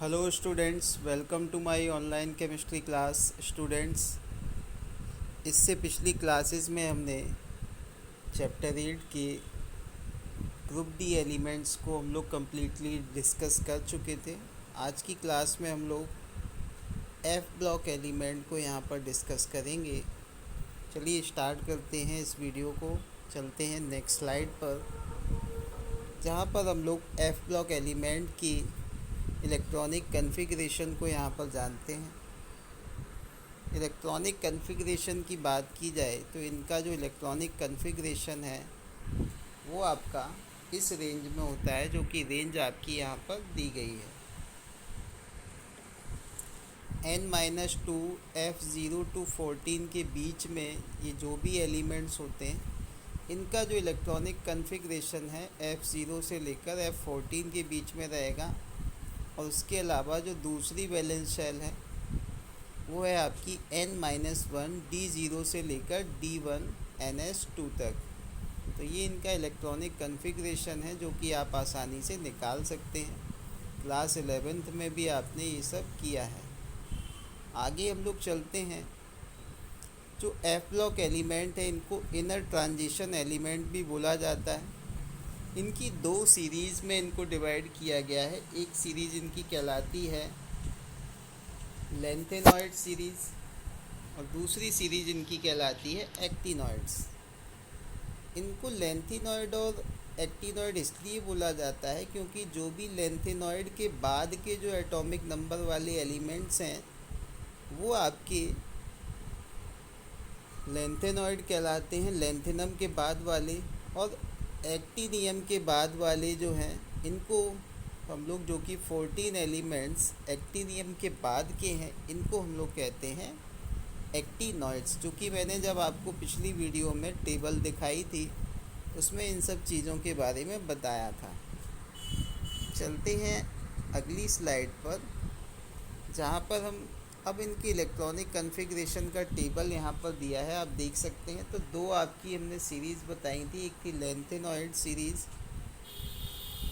Hello students, welcome to my online chemistry class. Students, इससे पिछली classes में हमने चैप्टर 8 के ग्रुप डी एलिमेंट्स को हम लोग कम्प्लीटली डिस्कस कर चुके थे। आज की क्लास में हम लोग एफ ब्लॉक एलिमेंट को यहाँ पर डिस्कस करेंगे। चलिए स्टार्ट करते हैं इस वीडियो को। चलते हैं नेक्स्ट स्लाइड पर, जहाँ पर हम लोग एफ ब्लॉक एलिमेंट की इलेक्ट्रॉनिक कन्फिग्रेशन को यहाँ पर जानते हैं। इलेक्ट्रॉनिक कन्फिग्रेशन की बात की जाए तो इनका जो इलेक्ट्रॉनिक कन्फिग्रेशन है वो आपका इस रेंज में होता है, जो कि रेंज आपकी यहाँ पर दी गई है। n-2 F0 to 14 के बीच में ये जो भी एलिमेंट्स होते हैं इनका जो इलेक्ट्रॉनिक कन्फिग्रेशन है F0 से लेकर F14 के बीच में रहेगा। और उसके अलावा जो दूसरी वैलेंस शेल है वो है आपकी n-1 D0 से लेकर D1 NS2 तक। तो ये इनका इलेक्ट्रॉनिक कन्फिग्रेशन है, जो कि आप आसानी से निकाल सकते हैं। क्लास 11th में भी आपने ये सब किया है। आगे हम लोग चलते हैं। जो एफ ब्लॉक एलिमेंट है इनको इनर ट्रांजिशन एलिमेंट भी बोला जाता है। इनकी दो सीरीज़ में इनको डिवाइड किया गया है। एक सीरीज़ इनकी कहलाती है लेंथेनॉइड सीरीज़ और दूसरी सीरीज़ इनकी कहलाती है एक्टिनॉइड्स। इनको लेंथेनॉइड और एक्टिनॉइड इसलिए बोला जाता है क्योंकि जो भी लेंथेनॉइड के बाद के जो एटॉमिक नंबर वाले एलिमेंट्स हैं वो आपके लेंथेनॉइड कहलाते हैं, लेंथेनम के बाद वाले। और एक्टिनियम के बाद वाले जो हैं इनको हम लोग, जो कि 14 एलिमेंट्स एक्टिनियम के बाद के हैं, इनको हम लोग कहते हैं एक्टिनॉइड्स। जो कि मैंने जब आपको पिछली वीडियो में टेबल दिखाई थी उसमें इन सब चीज़ों के बारे में बताया था। चलते हैं अगली स्लाइड पर, जहाँ पर हम अब इनकी इलेक्ट्रॉनिक कन्फिग्रेशन का टेबल यहाँ पर दिया है, आप देख सकते हैं। तो दो आपकी हमने सीरीज़ बताई थी, एक थी लेंथेनॉइड सीरीज़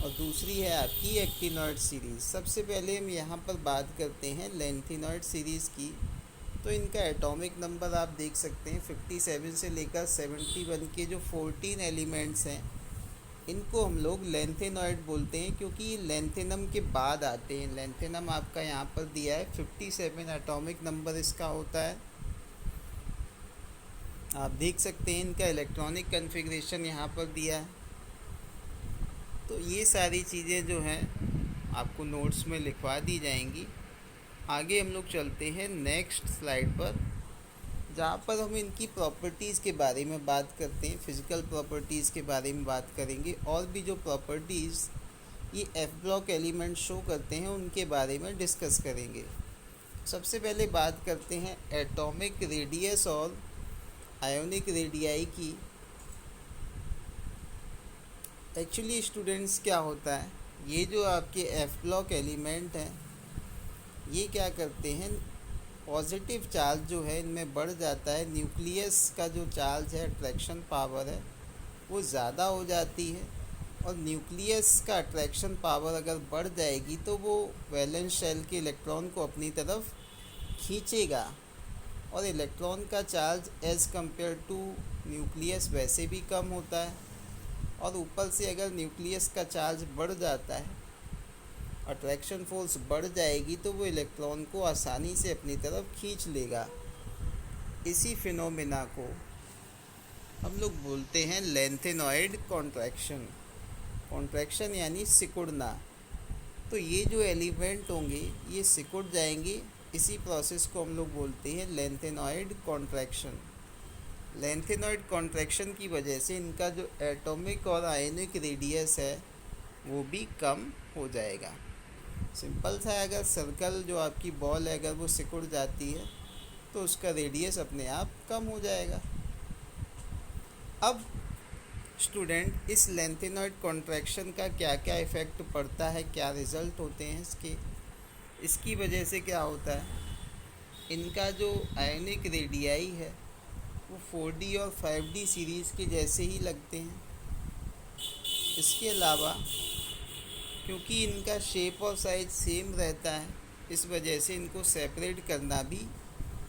और दूसरी है आपकी एक्टिनॉइड सीरीज़। सबसे पहले हम यहाँ पर बात करते हैं लेंथेनॉइड सीरीज़ की। तो इनका एटॉमिक नंबर आप देख सकते हैं 57 से लेकर 71 के जो 14 एलिमेंट्स हैं इनको हम लोग लेंथेनॉइड बोलते हैं, क्योंकि ये लेंथेनम के बाद आते हैं। लेंथेनम आपका यहाँ पर दिया है 57 एटॉमिक नंबर इसका होता है। आप देख सकते हैं इनका इलेक्ट्रॉनिक कन्फिग्रेशन यहाँ पर दिया है। तो ये सारी चीज़ें जो हैं आपको नोट्स में लिखवा दी जाएंगी। आगे हम लोग चलते हैं नेक्स्ट स्लाइड पर, जहाँ पर हम इनकी प्रॉपर्टीज़ के बारे में बात करते हैं। फिज़िकल प्रॉपर्टीज़ के बारे में बात करेंगे और भी जो प्रॉपर्टीज़ ये एफ ब्लॉक एलिमेंट शो करते हैं उनके बारे में डिस्कस करेंगे। सबसे पहले बात करते हैं एटॉमिक रेडियस और आयोनिक रेडियाई की। एक्चुअली स्टूडेंट्स क्या होता है, ये जो आपके एफ ब्लॉक एलिमेंट हैं ये क्या करते हैं, पॉजिटिव चार्ज जो है इनमें बढ़ जाता है। न्यूक्लियस का जो चार्ज है, अट्रैक्शन पावर है, वो ज़्यादा हो जाती है। और न्यूक्लियस का अट्रैक्शन पावर अगर बढ़ जाएगी तो वो वैलेंस शेल के इलेक्ट्रॉन को अपनी तरफ खींचेगा। और इलेक्ट्रॉन का charge as compare to nucleus वैसे भी कम होता है। और ऊपर से अगर न्यूक्लियस का चार्ज बढ़ जाता है, अट्रैक्शन फोर्स बढ़ जाएगी, तो वो इलेक्ट्रॉन को आसानी से अपनी तरफ खींच लेगा। इसी फिनोमेना को हम लोग बोलते हैं लेंथेनॉइड कॉन्ट्रैक्शन। कॉन्ट्रैक्शन यानी सिकुड़ना। तो ये जो एलिमेंट होंगे ये सिकुड़ जाएंगे। इसी प्रोसेस को हम लोग बोलते हैं लेंथेनॉइड कॉन्ट्रैक्शन। लेंथेनॉइड कॉन्ट्रैक्शन की वजह से इनका जो एटॉमिक और आयनिक रेडियस है वो भी कम हो जाएगा। सिंपल सा है, अगर सर्कल जो आपकी बॉल है अगर वो सिकुड़ जाती है तो उसका रेडियस अपने आप कम हो जाएगा। अब स्टूडेंट, इस लेंथेनॉइड कॉन्ट्रैक्शन का क्या क्या इफ़ेक्ट पड़ता है, क्या रिज़ल्ट होते हैं इसकी वजह से क्या होता है, इनका जो आयनिक रेडियाई है वो 4D और 5D सीरीज़ के जैसे ही लगते हैं। इसके अलावा क्योंकि इनका शेप और साइज सेम रहता है, इस वजह से इनको सेपरेट करना भी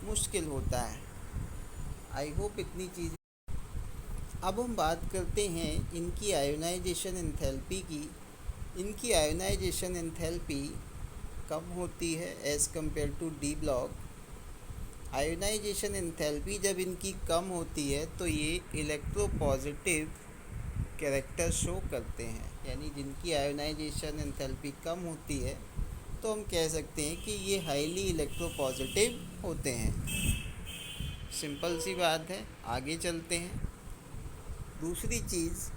मुश्किल होता है। आई होप इतनी चीज़। अब हम बात करते हैं इनकी आयोनाइजेशन एंथैल्पी की। इनकी आयोनाइजेशन एंथैल्पी कम होती है as compare to D block. Ionisation enthalpy जब इनकी कम होती है तो ये इलेक्ट्रोपॉजिटिव कैरेक्टर शो करते हैं, यानी जिनकी आयोनाइजेशन एंथैल्पी कम होती है तो हम कह सकते हैं कि ये हाईली इलेक्ट्रोपॉजिटिव होते हैं। सिंपल सी बात है, आगे चलते हैं। दूसरी चीज़,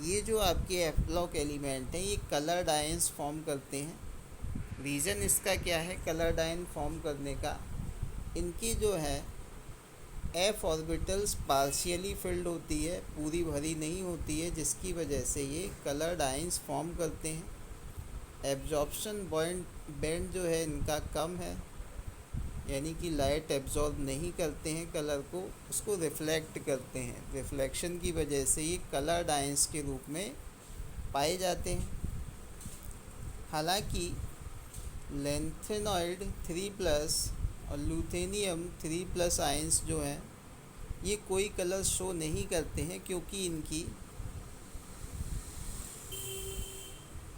ये जो आपके एफ ब्लॉक एलिमेंट हैं ये कलर्ड आयंस फॉर्म करते हैं। रीज़न इसका क्या है कलर्ड आयन फॉर्म करने का? इनकी जो है एफ ऑर्बिटल्स पार्शियली फिल्ड होती है, पूरी भरी नहीं होती है, जिसकी वजह से ये कलर्ड आयंस फॉर्म करते हैं। एब्जॉर्प्शन बैंड जो है इनका कम है, यानी कि लाइट एब्जॉर्ब नहीं करते हैं कलर को, उसको रिफ्लेक्ट करते हैं। रिफ्लेक्शन की वजह से ये कलर्ड आयंस के रूप में पाए जाते हैं। हालांकि लैंथेनॉइड 3+ और लुथेनियम 3+ आयंस जो हैं ये कोई कलर शो नहीं करते हैं, क्योंकि इनकी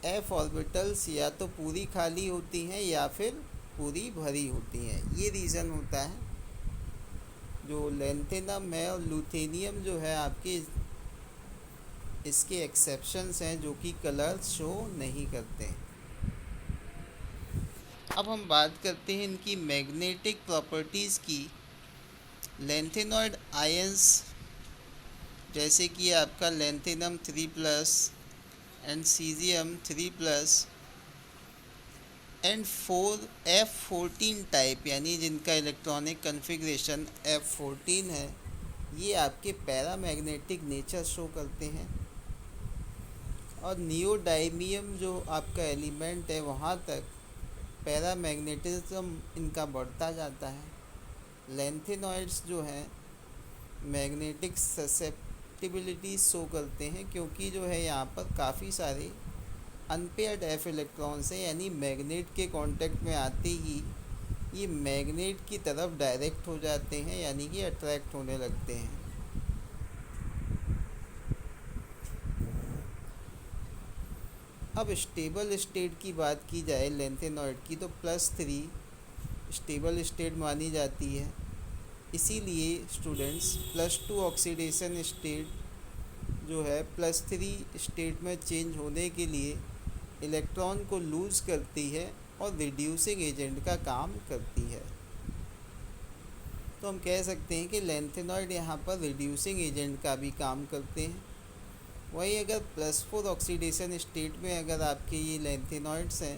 एफ ऑर्बिटल्स या तो पूरी खाली होती हैं या फिर पूरी भरी होती हैं। ये रीज़न होता है। जो लैंथेनम है और लुथेनियम जो है आपके, इसके एक्सेप्शंस हैं जो कि कलर शो नहीं करते। अब हम बात करते हैं इनकी मैग्नेटिक प्रॉपर्टीज़ की। लैंथेनॉइड आयंस जैसे कि आपका lanthanum 3+ and caesium 3+ and F14 type, यानी जिनका इलेक्ट्रॉनिक कन्फिग्रेशन F14 है, ये आपके पैरामैग्नेटिक नेचर शो करते हैं। और नियोडाइमियम जो आपका एलिमेंट है वहाँ तक पैरामैग्नेटिज्म इनका बढ़ता जाता है। लैंथेनॉइड्स जो हैं मैग्नेटिक ससेप्टिबिलिटी शो करते हैं, क्योंकि जो है यहाँ पर काफ़ी सारे अनपेयर्ड एफ इलेक्ट्रॉन्स हैं, यानी मैग्नेट के कांटेक्ट में आते ही ये मैग्नेट की तरफ डायरेक्ट हो जाते हैं, यानी कि अट्रैक्ट होने लगते हैं। अब स्टेबल स्टेट की बात की जाए लैंथेनॉइड की तो +3 स्टेबल स्टेट मानी जाती है। इसीलिए स्टूडेंट्स +2 ऑक्सीडेशन स्टेट जो है +3 स्टेट में चेंज होने के लिए इलेक्ट्रॉन को लूज़ करती है और रिड्यूसिंग एजेंट का काम करती है। तो हम कह सकते हैं कि लैंथेनॉइड यहाँ पर रिड्यूसिंग एजेंट का भी काम करते हैं। वही अगर +4 ऑक्सीडेशन स्टेट में अगर आपके ये लैंथेनॉइड्स हैं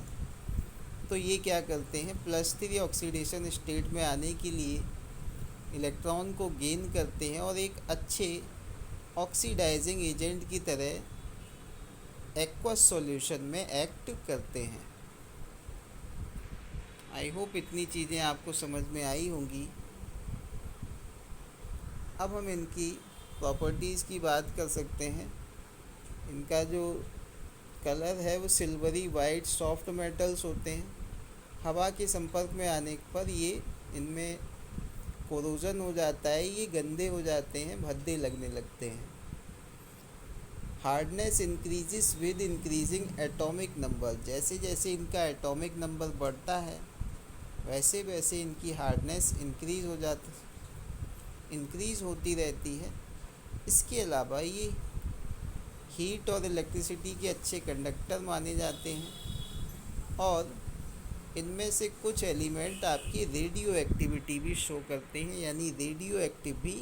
तो ये क्या करते हैं, +3 ऑक्सीडेशन स्टेट में आने के लिए इलेक्ट्रॉन को गेन करते हैं और एक अच्छे ऑक्सीडाइजिंग एजेंट की तरह एक्वस सॉल्यूशन में एक्ट करते हैं। आई होप इतनी चीज़ें आपको समझ में आई होंगी। अब हम इनकी प्रॉपर्टीज़ की बात कर सकते हैं। इनका जो कलर है वो सिल्वरी वाइट सॉफ्ट मेटल्स होते हैं। हवा के संपर्क में आने पर ये इनमें कोरोजन हो जाता है, ये गंदे हो जाते हैं, भद्दे लगने लगते हैं। Hardness increases with increasing atomic number, जैसे जैसे इनका एटॉमिक नंबर बढ़ता है वैसे वैसे इनकी हार्डनेस इंक्रीज़ होती रहती है। इसके अलावा ये हीट और इलेक्ट्रिसिटी के अच्छे कंडक्टर माने जाते हैं और इनमें से कुछ एलिमेंट आपकी रेडियो एक्टिविटी भी शो करते हैं, यानी रेडियो एक्टिव भी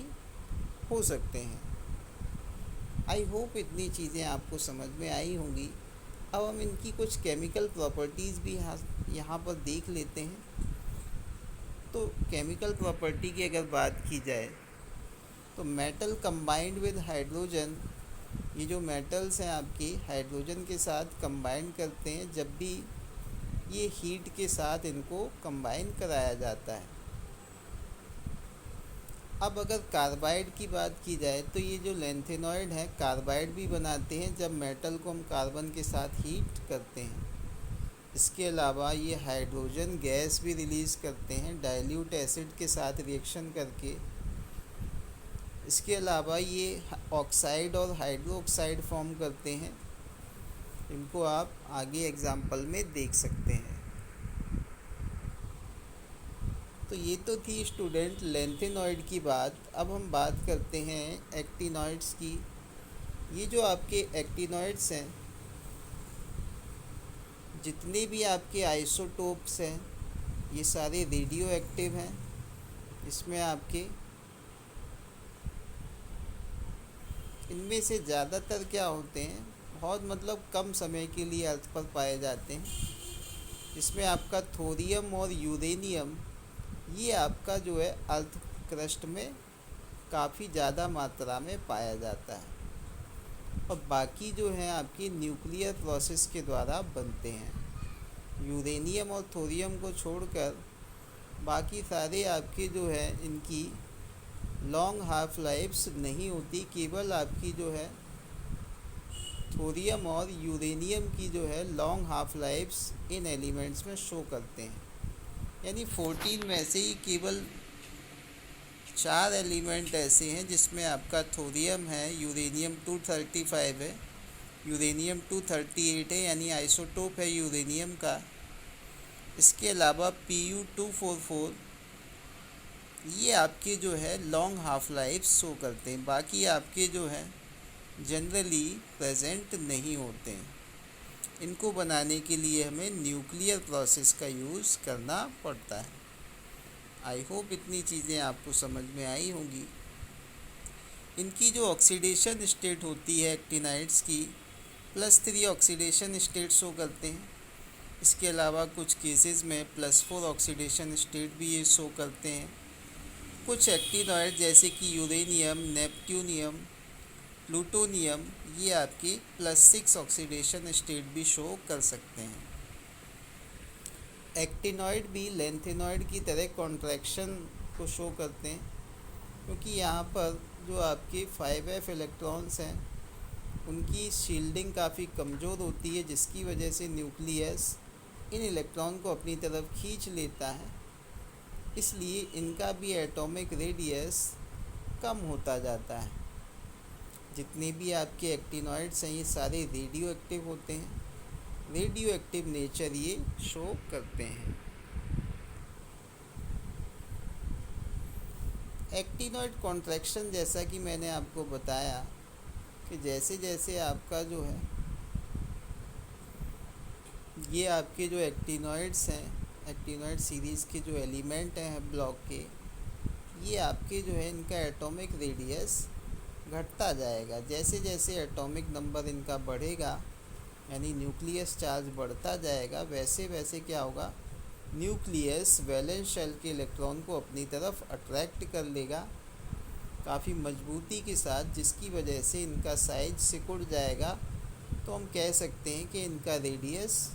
हो सकते हैं। आई होप इतनी चीज़ें आपको समझ में आई होंगी। अब हम इनकी कुछ केमिकल प्रॉपर्टीज़ भी यहाँ पर देख लेते हैं। तो केमिकल प्रॉपर्टी की अगर बात की जाए तो मेटल कंबाइंड विद हाइड्रोजन, ये जो मेटल्स हैं आपके हाइड्रोजन के साथ कंबाइन करते हैं जब भी ये हीट के साथ इनको कंबाइन कराया जाता है। अब अगर कार्बाइड की बात की जाए तो ये जो लैंथेनॉइड है कार्बाइड भी बनाते हैं जब मेटल को हम कार्बन के साथ हीट करते हैं। इसके अलावा ये हाइड्रोजन गैस भी रिलीज़ करते हैं डाइल्यूट एसिड के साथ रिएक्शन करके। इसके अलावा ये ऑक्साइड और हाइड्रो ऑक्साइड फॉर्म करते हैं। इनको आप आगे एग्जाम्पल में देख सकते हैं। तो ये तो थी स्टूडेंट लैंथेनॉइड की बात। अब हम बात करते हैं एक्टिनॉइड्स की। ये जो आपके एक्टिनॉइड्स हैं, जितने भी आपके आइसोटोप्स हैं, ये सारे रेडियो एक्टिव हैं। इसमें आपके इनमें से ज़्यादातर क्या होते हैं, बहुत मतलब कम समय के लिए अर्थ पर पाए जाते हैं। इसमें आपका थोरियम और यूरेनियम ये आपका जो है अर्थ क्रस्ट में काफ़ी ज़्यादा मात्रा में पाया जाता है, और बाकी जो है आपकी न्यूक्लियर प्रोसेस के द्वारा बनते हैं। यूरेनियम और थोरियम को छोड़कर बाकी सारे आपके जो है इनकी लॉन्ग हाफ लाइफ्स नहीं होती। केवल आपकी जो है थोरियम और यूरेनियम की जो है लॉन्ग हाफ लाइफ्स इन एलिमेंट्स में शो करते हैं। यानी 14 में से ही केवल 4 एलिमेंट ऐसे हैं जिसमें आपका थोरियम है, यूरेनियम 235 है, यूरेनियम 238 है यानी आइसोटोप है यूरेनियम का। इसके अलावा Pu244 ये आपके जो है लॉन्ग हाफ लाइफ शो करते हैं। बाकी आपके जो है जनरली प्रेजेंट नहीं होते हैं। इनको बनाने के लिए हमें न्यूक्लियर प्रोसेस का यूज़ करना पड़ता है। आई होप इतनी चीज़ें आपको समझ में आई होंगी। इनकी जो ऑक्सीडेशन स्टेट होती है एक्टिनाइड्स की, +3 ऑक्सीडेशन स्टेट शो करते हैं। इसके अलावा कुछ केसेस में +4 ऑक्सीडेशन स्टेट भी ये शो करते हैं। कुछ एक्टिनॉइड जैसे कि यूरेनियम, नेपट्यूनियम, प्लूटोनियम ये आपके +6 ऑक्सीडेशन स्टेट भी शो कर सकते हैं। एक्टिनॉइड भी लैंथेनॉइड की तरह कॉन्ट्रैक्शन को शो करते हैं, क्योंकि यहाँ पर जो आपके 5f इलेक्ट्रॉन्स हैं उनकी शील्डिंग काफ़ी कमज़ोर होती है, जिसकी वजह से न्यूक्लियस इन इलेक्ट्रॉन को अपनी तरफ खींच लेता है। इसलिए इनका भी एटॉमिक रेडियस कम होता जाता है। जितने भी आपके एक्टिनॉइड्स हैं ये सारे रेडियो एक्टिव होते हैं। रेडियो एक्टिव नेचर ये शो करते हैं। एक्टिनॉइड कॉन्ट्रैक्शन, जैसा कि मैंने आपको बताया कि जैसे जैसे आपका जो है ये आपके जो एक्टिनॉइड्स हैं, एक्टिनॉइड सीरीज़ के जो एलिमेंट हैं ब्लॉक के, ये आपके जो है इनका एटॉमिक रेडियस घटता जाएगा। जैसे जैसे एटॉमिक नंबर इनका बढ़ेगा यानी न्यूक्लियस चार्ज बढ़ता जाएगा, वैसे वैसे क्या होगा, न्यूक्लियस वैलेंस शेल के इलेक्ट्रॉन को अपनी तरफ अट्रैक्ट कर लेगा काफ़ी मजबूती के साथ, जिसकी वजह से इनका साइज सिकुड़ जाएगा। तो हम कह सकते हैं कि इनका रेडियस,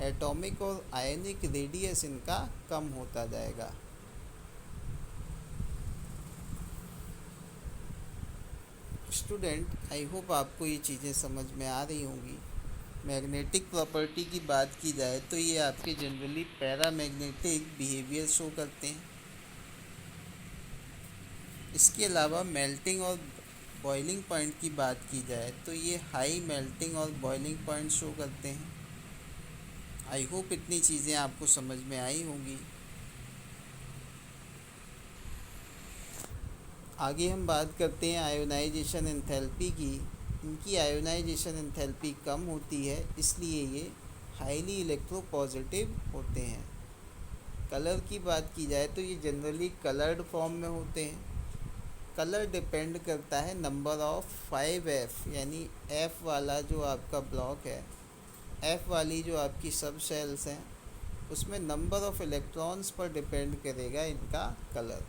एटॉमिक और आयनिक रेडियस इनका कम होता जाएगा। स्टूडेंट, आई होप आपको ये चीज़ें समझ में आ रही होंगी। मैग्नेटिक प्रॉपर्टी की बात की जाए तो ये आपके जनरली पैरामैग्नेटिक बिहेवियर शो करते हैं। इसके अलावा मेल्टिंग और बॉइलिंग पॉइंट की बात की जाए तो ये हाई मेल्टिंग और बॉइलिंग पॉइंट शो करते हैं। आई होप इतनी चीज़ें आपको समझ में आई होंगी। आगे हम बात करते हैं आयोनाइजेशन एंथैल्पी की। इनकी आयोनाइजेशन एंथैल्पी कम होती है, इसलिए ये हाईली इलेक्ट्रोपॉजिटिव होते हैं। कलर की बात की जाए तो ये जनरली कलर्ड फॉर्म में होते हैं। कलर डिपेंड करता है नंबर ऑफ़ 5f, यानी f वाला जो आपका ब्लॉक है, f वाली जो आपकी सब शेल्स हैं, उसमें नंबर ऑफ़ इलेक्ट्रॉन्स पर डिपेंड करेगा इनका कलर।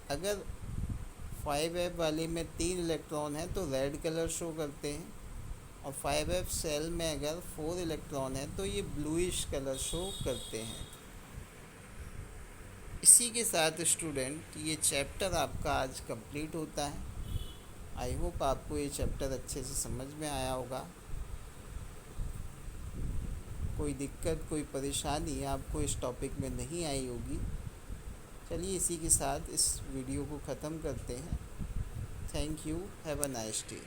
अगर 5f वाले में 3 इलेक्ट्रॉन हैं तो रेड कलर शो करते हैं, और 5f सेल में अगर 4 इलेक्ट्रॉन हैं तो ये ब्लूइश कलर शो करते हैं। इसी के साथ स्टूडेंट ये चैप्टर आपका आज कंप्लीट होता है। आई होप आपको ये चैप्टर अच्छे से समझ में आया होगा। कोई दिक्कत कोई परेशानी आपको इस टॉपिक में नहीं आई होगी। चलिए इसी के साथ इस वीडियो को ख़त्म करते हैं। Thank you, have a nice day.